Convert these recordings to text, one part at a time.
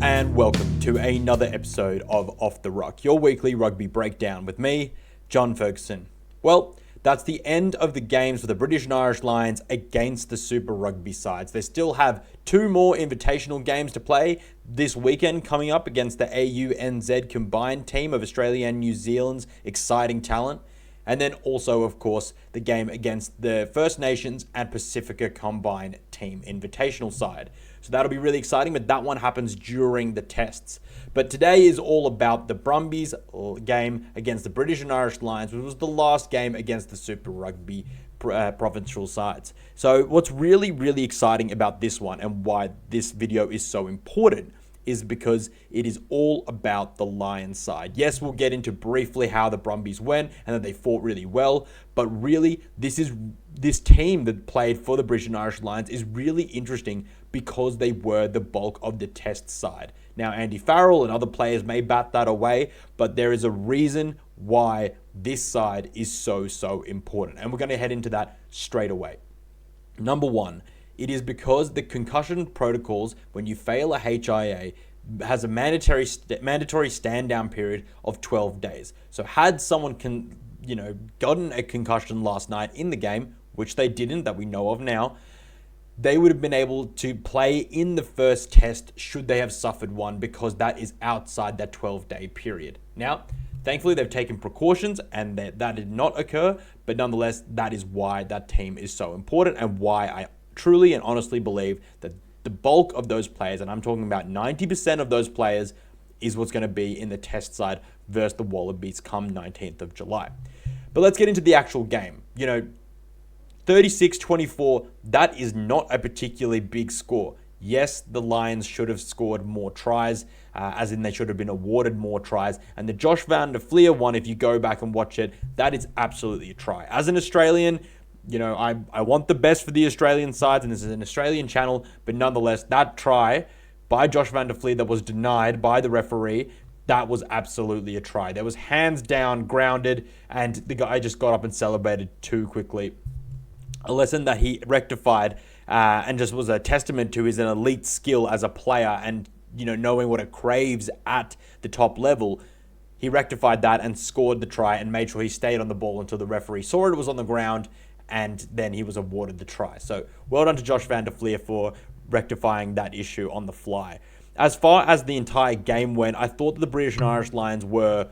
and welcome to another episode of Off the Ruck, your weekly rugby breakdown with me, John Ferguson. Well, that's the end of the games for the British and Irish Lions against the Super Rugby sides. They still have two more invitational games to play this weekend coming up against the AUNZ combined team of Australia and New Zealand's exciting talent. And then also, of course, the game against the First Nations and Pacifica combined team invitational side. So that'll be really exciting, but that one happens during the tests. But today is all about the Brumbies game against the British and Irish Lions, which was the last game against the Super Rugby provincial sides. So what's really, really exciting about this one and why this video is so important is because it is all about the Lions side. Yes, we'll get into briefly how the Brumbies went and that they fought really well, but really this team that played for the British and Irish Lions is really interesting because they were the bulk of the test side. Now, Andy Farrell and other players may bat that away, but there is a reason why this side is so important. And we're going to head into that straight away. Number one, it is because the concussion protocols, when you fail a HIA, has a mandatory stand down period of 12 days. So had someone gotten a concussion last night in the game, which they didn't, that we know of now, they would have been able to play in the first test should they have suffered one, because that is outside that 12-day period. Now, thankfully, they've taken precautions and that did not occur, but nonetheless, that is why that team is so important and why I truly and honestly believe that the bulk of those players, and I'm talking about 90% of those players, is what's going to be in the test side versus the Wallabies come 19th of July. But let's get into the actual game. 36-24, that is not a particularly big score. Yes, the Lions should have scored more tries, as in they should have been awarded more tries. And the Josh Van der Fleer one, if you go back and watch it, that is absolutely a try. As an Australian, I want the best for the Australian sides, and this is an Australian channel, but nonetheless, that try by Josh Van der Fleer that was denied by the referee, that was absolutely a try. There was hands down, grounded, and the guy just got up and celebrated too quickly. A lesson that he rectified and just was a testament to his elite skill as a player and, knowing what it craves at the top level. He rectified that and scored the try and made sure he stayed on the ball until the referee saw it was on the ground, and then he was awarded the try. So well done to Josh Van der Fleer for rectifying that issue on the fly. As far as the entire game went, I thought that the British and Irish Lions were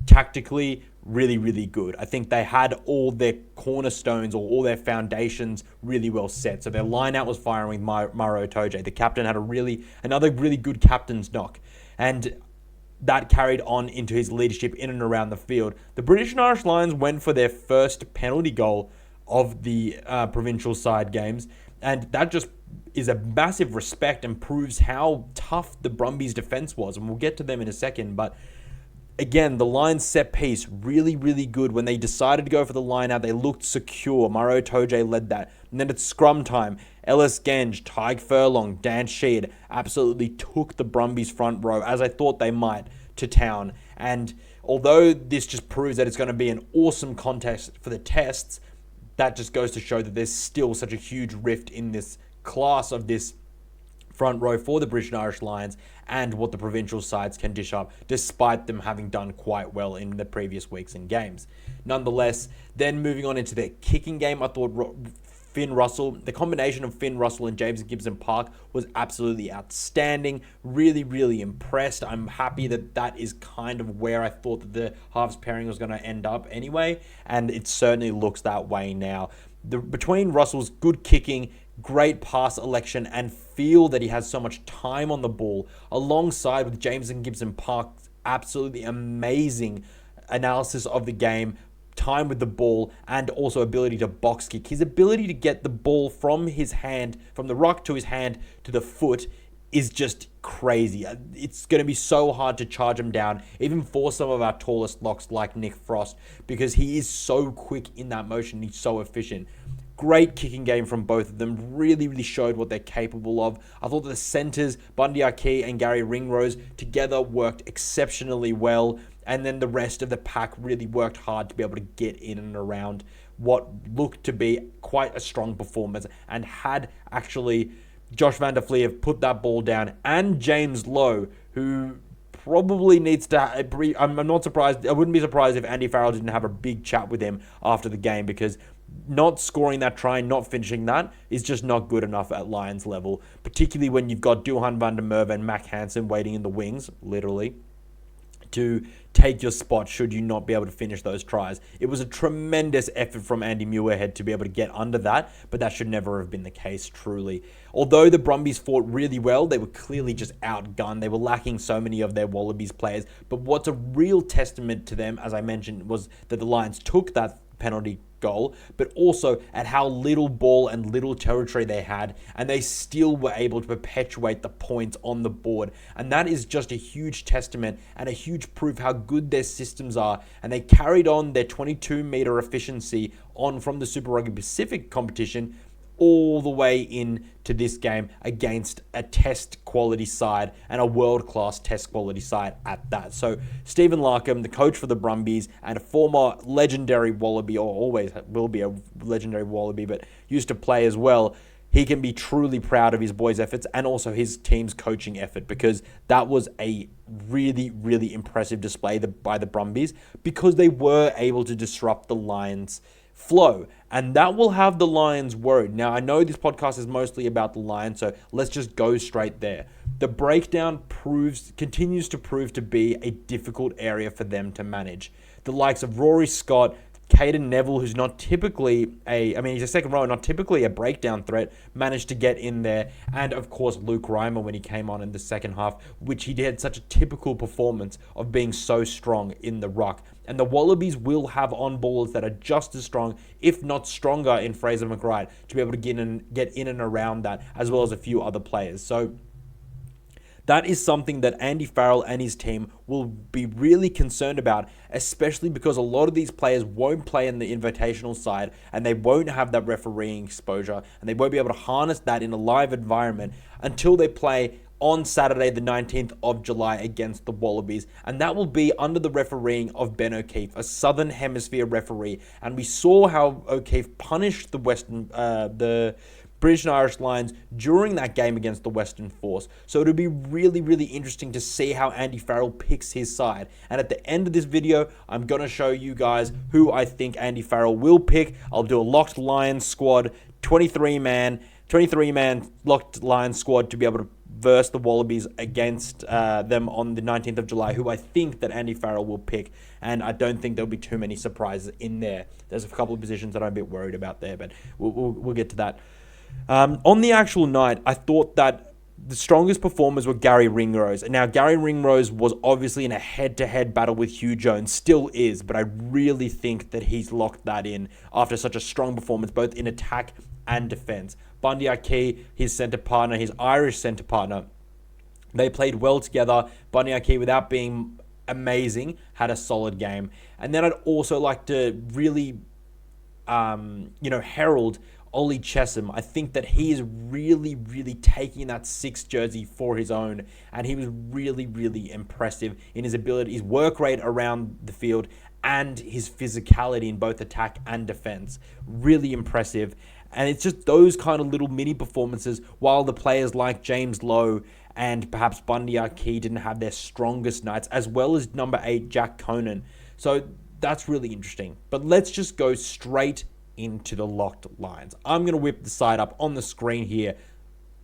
tactically really good. I think they had all their cornerstones or all their foundations really well set. So their line out was firing with Maro Itoje. The captain had another really good captain's knock. And that carried on into his leadership in and around the field. The British and Irish Lions went for their first penalty goal of the provincial side games, and that just is a massive respect and proves how tough the Brumbies defense was, and we'll get to them in a second. But again, the Lions set piece really good. When they decided to go for the line out, they looked secure. Maro Itoje led that, and then it's scrum time. Ellis Genge, Tyg Furlong, Dan Sheed absolutely took the Brumbies front row, as I thought they might, to town. And although this just proves that it's going to be an awesome contest for the tests, that just goes to show that there's still such a huge rift in this class of this front row for the British and Irish Lions and what the provincial sides can dish up, despite them having done quite well in the previous weeks and games. Nonetheless, then moving on into the kicking game, I thought Finn Russell, the combination of Finn Russell and James Gibson-Park was absolutely outstanding. Really impressed. I'm happy that is kind of where I thought that the halves pairing was going to end up anyway, and it certainly looks that way now. Between Russell's good kicking, great pass election, and feel that he has so much time on the ball, alongside with James and Gibson-Park's absolutely amazing analysis of the game, time with the ball, and also ability to box kick. His ability to get the ball from his hand, from the ruck to his hand to the foot, is just crazy. It's going to be so hard to charge him down, even for some of our tallest locks like Nick Frost, because he is so quick in that motion. He's so efficient. Great kicking game from both of them. Really showed what they're capable of. I thought the centers, Bundy Aki and Gary Ringrose, together worked exceptionally well. And then the rest of the pack really worked hard to be able to get in and around what looked to be quite a strong performance. And had actually Josh Van der Fleer put that ball down and James Lowe who probably needs to... I'm not surprised. I wouldn't be surprised if Andy Farrell didn't have a big chat with him after the game, because not scoring that try, not finishing that, is just not good enough at Lions level, particularly when you've got Duhan van der Merwe and Mac Hansen waiting in the wings, literally, to take your spot should you not be able to finish those tries. It was a tremendous effort from Andy Muirhead to be able to get under that, but that should never have been the case, truly. Although the Brumbies fought really well, they were clearly just outgunned. They were lacking so many of their Wallabies players, but what's a real testament to them, as I mentioned, was that the Lions took that penalty goal, but also at how little ball and little territory they had, and they still were able to perpetuate the points on the board. And that is just a huge testament and a huge proof how good their systems are. And they carried on their 22-meter efficiency on from the Super Rugby Pacific competition all the way into this game against a test quality side and a world-class test quality side at that. So Stephen Larkham, the coach for the Brumbies and a former legendary Wallaby, or always will be a legendary Wallaby, but used to play as well, he can be truly proud of his boys' efforts and also his team's coaching effort, because that was a really, really impressive display by the Brumbies, because they were able to disrupt the Lions' flow, and that will have the Lions worried. Now, I know this podcast is mostly about the Lions, so let's just go straight there. The breakdown continues to prove to be a difficult area for them to manage. The likes of Rory Scott, Caden Neville, who's not typically he's a second rower, not typically a breakdown threat, managed to get in there. And of course, Luke Reimer when he came on in the second half, which he did such a typical performance of being so strong in the ruck. And the Wallabies will have on-ballers that are just as strong, if not stronger, in Fraser McReight to be able to get in and around that, as well as a few other players. So that is something that Andy Farrell and his team will be really concerned about, especially because a lot of these players won't play in the invitational side and they won't have that refereeing exposure and they won't be able to harness that in a live environment until they play on Saturday, the 19th of July against the Wallabies. And that will be under the refereeing of Ben O'Keefe, a Southern Hemisphere referee. And we saw how O'Keefe punished the British and Irish Lions during that game against the Western Force. So it'll be really, really interesting to see how Andy Farrell picks his side. And at the end of this video, I'm going to show you guys who I think Andy Farrell will pick. I'll do a locked Lions squad, 23-man locked Lions squad to be able to verse the Wallabies against them on the 19th of July, who I think that Andy Farrell will pick. And I don't think there'll be too many surprises in there. There's a couple of positions that I'm a bit worried about there, but we'll get to that. On the actual night, I thought that the strongest performers were Gary Ringrose. And now Gary Ringrose was obviously in a head-to-head battle with Hugh Jones, still is, but I really think that he's locked that in after such a strong performance, both in attack and defense. Bundy Aki, his centre partner, his Irish centre partner, they played well together. Bundy Aki, without being amazing, had a solid game. And then I'd also like to really, herald Ollie Chessum. I think that he is really, really taking that 6 jersey for his own, and he was really, really impressive in his ability, his work rate around the field, and his physicality in both attack and defense. Really impressive. And it's just those kind of little mini performances, while the players like James Lowe and perhaps Bundy Aki didn't have their strongest nights, as well as number 8, Jack Conan. So that's really interesting. But let's just go straight into the locked lines. I'm going to whip the side up on the screen here.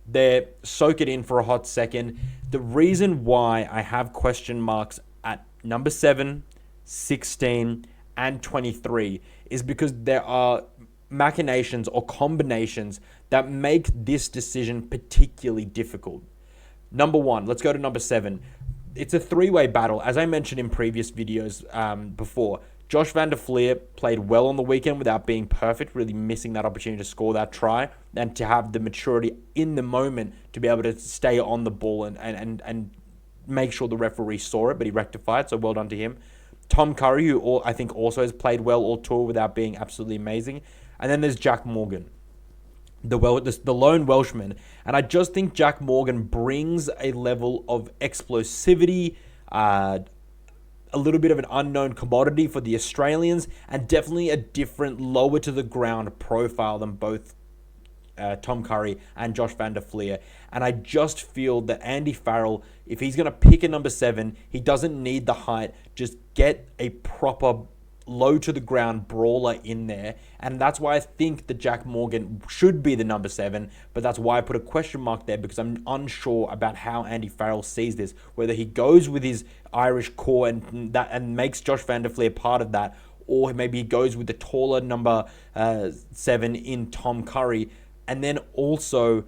There, soak it in for a hot second. The reason why I have question marks at number 7, 16, and 23 is because there are machinations or combinations that make this decision particularly difficult. Number 1, let's go to number 7. It's a 3-way battle. As I mentioned in previous videos before, Josh van der Flier played well on the weekend without being perfect, really missing that opportunity to score that try and to have the maturity in the moment to be able to stay on the ball and make sure the referee saw it, but he rectified, so well done to him. Tom Curry, who I think also has played well all tour without being absolutely amazing. And then there's Jack Morgan, the lone Welshman. And I just think Jack Morgan brings a level of explosivity, a little bit of an unknown commodity for the Australians, and definitely a different, lower to the ground profile than both Tom Curry and Josh van der Fleer. And I just feel that Andy Farrell, if he's going to pick a number 7, he doesn't need the height. Just get a proper low to the ground brawler in there. And that's why I think that Jack Morgan should be the number 7, but that's why I put a question mark there, because I'm unsure about how Andy Farrell sees this, whether he goes with his Irish core and makes Josh van der Fleer part of that, or maybe he goes with the taller number 7 in Tom Curry. And then also,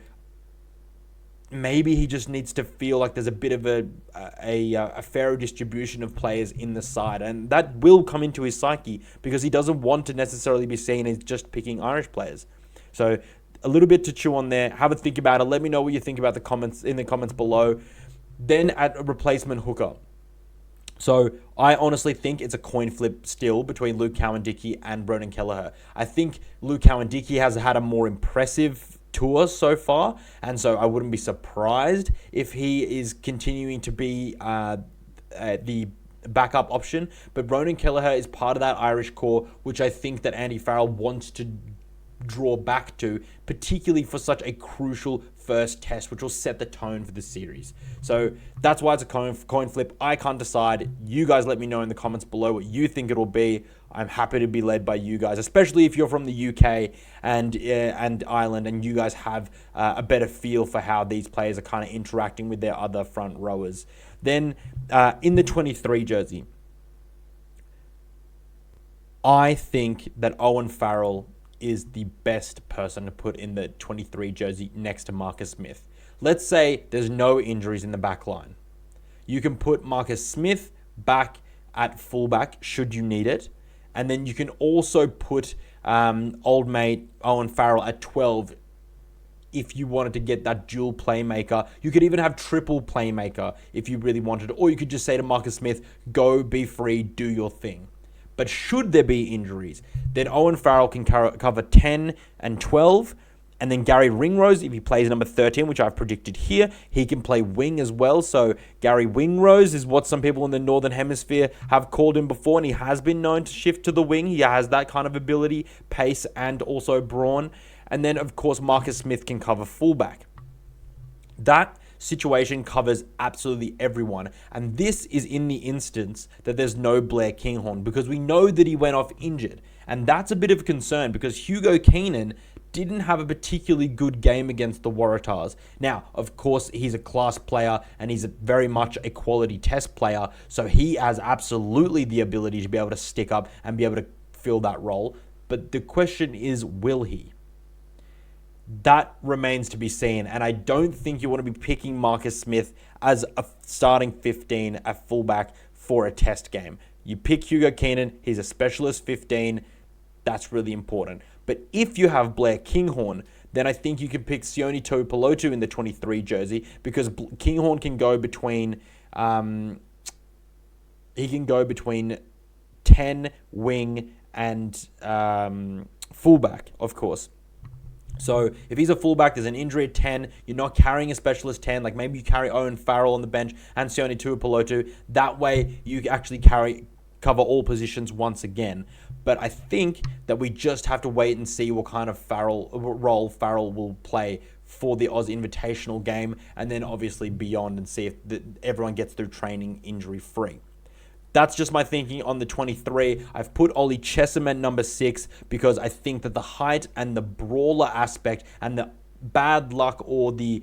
maybe he just needs to feel like there's a bit of a fairer distribution of players in the side. And that will come into his psyche, because he doesn't want to necessarily be seen as just picking Irish players. So a little bit to chew on there. Have a think about it. Let me know what you think about the comments below. Then at a replacement hooker. So I honestly think it's a coin flip still between Luke Cowan-Dickie and Ronan Kelleher. I think Luke Cowan-Dickie has had a more impressive tour so far, and so I wouldn't be surprised if he is continuing to be the backup option. But Ronan Kelleher is part of that Irish core, which I think that Andy Farrell wants to draw back to, particularly for such a crucial first test, which will set the tone for the series. So that's why it's a coin flip. I can't decide. You guys let me know in the comments below what you think it'll be. I'm happy to be led by you guys, especially if you're from the UK and Ireland, and you guys have a better feel for how these players are kind of interacting with their other front rowers. Then in the 23 jersey, I think that Owen Farrell is the best person to put in the 23 jersey next to Marcus Smith. Let's say there's no injuries in the back line. You can put Marcus Smith back at fullback should you need it. And then you can also put old mate Owen Farrell at 12 if you wanted to get that dual playmaker. You could even have triple playmaker if you really wanted. Or you could just say to Marcus Smith, go, be free, do your thing. But should there be injuries, then Owen Farrell can cover 10 and 12. And then Gary Ringrose, if he plays number 13, which I've predicted here, he can play wing as well. So Gary Ringrose is what some people in the Northern Hemisphere have called him before, and he has been known to shift to the wing. He has that kind of ability, pace, and also brawn. And then, of course, Marcus Smith can cover fullback. That situation covers absolutely everyone. And this is in the instance that there's no Blair Kinghorn, because we know that he went off injured. And that's a bit of a concern, because Hugo Keenan didn't have a particularly good game against the Waratahs. Now, of course, he's a class player and he's very much a quality test player, so he has absolutely the ability to be able to stick up and be able to fill that role. But the question is, will he? That remains to be seen, and I don't think you want to be picking Marcus Smith as a starting 15 at fullback for a test game. You pick Hugo Keenan, he's a specialist 15, that's really important. But if you have Blair Kinghorn, then I think you can pick Sione Tuipulotu in the 23 jersey, because Kinghorn can go between 10 wing and fullback, of course. So if he's a fullback, there's an injury at 10, you're not carrying a specialist 10, like maybe you carry Owen Farrell on the bench and Sione Tuipulotu. That way you actually cover all positions once again. But I think that we just have to wait and see what kind of role Farrell will play for the Oz Invitational game, and then obviously beyond, and see if everyone gets through training injury-free. That's just my thinking on the 23. I've put Ollie Chessum at number 6 because I think that the height and the brawler aspect and the bad luck, or the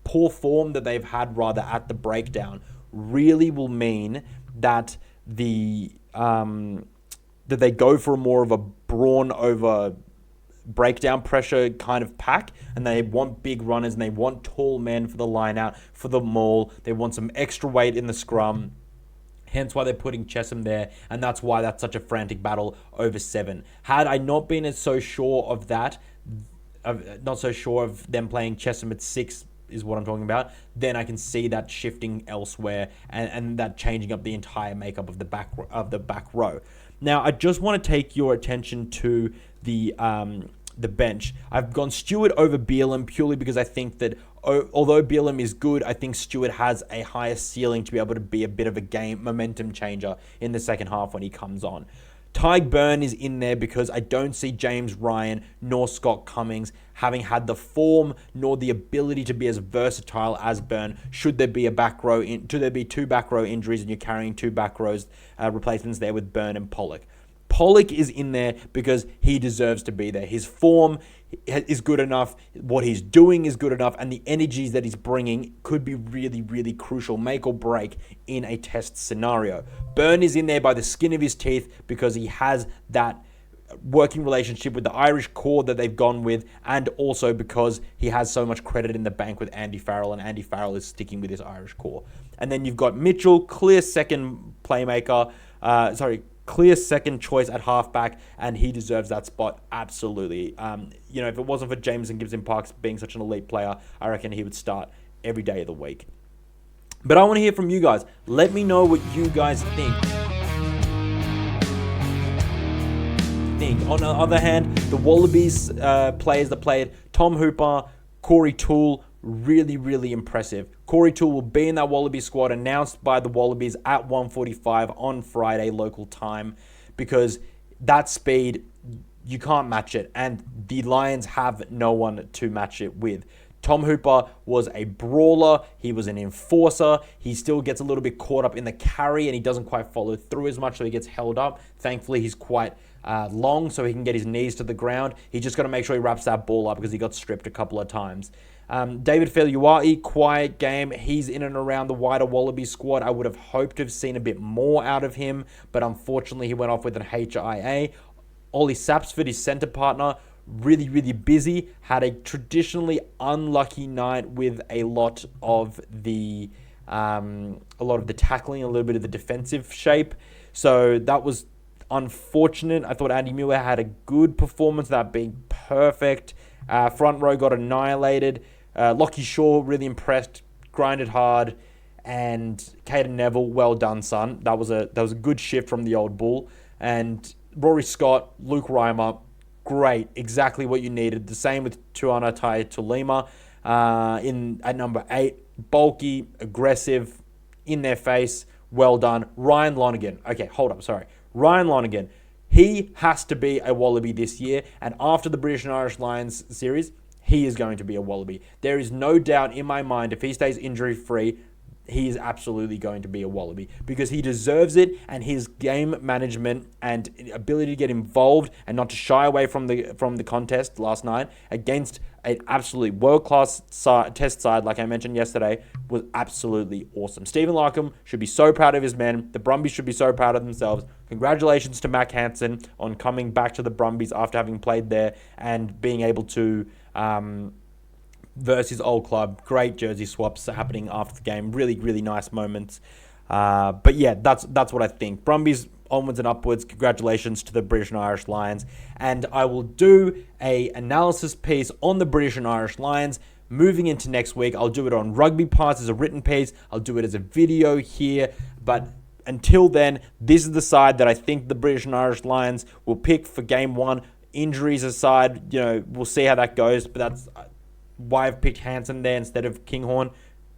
poor form that they've had rather at the breakdown, really will mean that that they go for more of a brawn over breakdown pressure kind of pack, and they want big runners and they want tall men for the line out, for the maul. They want some extra weight in the scrum. Hence why they're putting Chessum there, and that's why that's such a frantic battle over 7. Had I not been so sure of that, not so sure of them playing Chessum at 6 is what I'm talking about, then I can see that shifting elsewhere and that changing up the entire makeup of the back row. Now, I just want to take your attention to the bench. I've gone Stewart over Bielam purely because I think that although Bielam is good, I think Stewart has a higher ceiling to be able to be a bit of a game momentum changer in the second half when he comes on. Tyg Burn is in there because I don't see James Ryan nor Scott Cummings having had the form nor the ability to be as versatile as Burn. Should there be a back row, should there be two back row injuries and you're carrying two back rows replacements there with Burn and Pollock. Pollock is in there because he deserves to be there. His form is good enough. What he's doing is good enough. And the energies that he's bringing could be really, really crucial, make or break in a test scenario. Burn is in there by the skin of his teeth because he has that working relationship with the Irish core that they've gone with, and also because he has so much credit in the bank with Andy Farrell, and Andy Farrell is sticking with his Irish core. And then you've got Mitchell, clear second playmaker, clear second choice at halfback, and he deserves that spot absolutely. If it wasn't for James and Gibson-Park being such an elite player, I reckon he would start every day of the week. But I want to hear from you guys. Let me know what you guys think. On the other hand, the Wallabies players that played, Tom Hooper, Corey Toole, really, really impressive. Corey Toole will be in that Wallabies squad announced by the Wallabies at 1:45 on Friday local time, because that speed, you can't match it, and the Lions have no one to match it with. Tom Hooper was a brawler. He was an enforcer. He still gets a little bit caught up in the carry and he doesn't quite follow through as much, so he gets held up. Thankfully, he's quite long, so he can get his knees to the ground. He's just got to make sure he wraps that ball up because he got stripped a couple of times. David Feluai, quiet game. He's in and around the wider Wallabies squad. I would have hoped to have seen a bit more out of him, but unfortunately he went off with an HIA. Ollie Sapsford, his centre partner, really, really busy. Had a traditionally unlucky night with a lot of the tackling, a little bit of the defensive shape. So that was unfortunate. I thought Andy Muir had a good performance, that being perfect. Front row got annihilated. Lockie Shaw, really impressed, grinded hard. And Caden Neville, well done, son. That was a good shift from the old bull. And Rory Scott, Luke Reimer, great, exactly what you needed. The same with Tuana Tai Tulima at number 8. Bulky, aggressive, in their face, well done. Ryan Lonergan. Okay, hold up, sorry. Ryan Lonergan. He has to be a Wallaby this year, and after the British and Irish Lions series, he is going to be a Wallaby. There is no doubt in my mind, if he stays injury-free, he is absolutely going to be a Wallaby because he deserves it, and his game management and ability to get involved and not to shy away from the contest last night against an absolutely world-class test side, like I mentioned yesterday, was absolutely awesome. Stephen Larkham should be so proud of his men. The Brumbies should be so proud of themselves. Congratulations to Mac Hansen on coming back to the Brumbies after having played there and being able to versus his old club. Great jersey swaps happening after the game. Really, really nice moments. But yeah, that's what I think. Brumbies onwards and upwards. Congratulations to the British and Irish Lions. And I will do a analysis piece on the British and Irish Lions moving into next week. I'll do it on RUGBYPASS as a written piece. I'll do it as a video here. But until then, this is the side that I think the British and Irish Lions will pick for game 1. Injuries aside, we'll see how that goes. But that's why I've picked Hansen there instead of Kinghorn.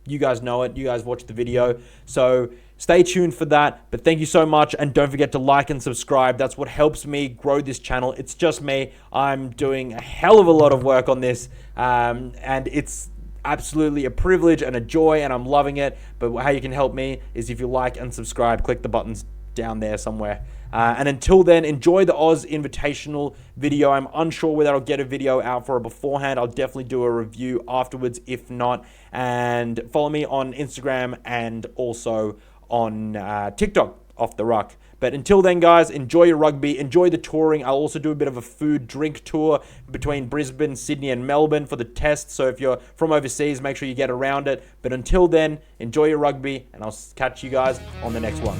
You guys know it. You guys watched the video. So stay tuned for that. But thank you so much. And don't forget to like and subscribe. That's what helps me grow this channel. It's just me. I'm doing a hell of a lot of work on this. And it's absolutely a privilege and a joy. And I'm loving it. But how you can help me is if you like and subscribe. Click the buttons down there somewhere. And until then, enjoy the Oz Invitational video. I'm unsure whether I'll get a video out for it beforehand. I'll definitely do a review afterwards if not. And follow me on Instagram and also on TikTok, Off the Ruck. But until then, guys, enjoy your rugby. Enjoy the touring. I'll also do a bit of a food drink tour between Brisbane, Sydney, and Melbourne for the test. So if you're from overseas, make sure you get around it. But until then, enjoy your rugby, and I'll catch you guys on the next one.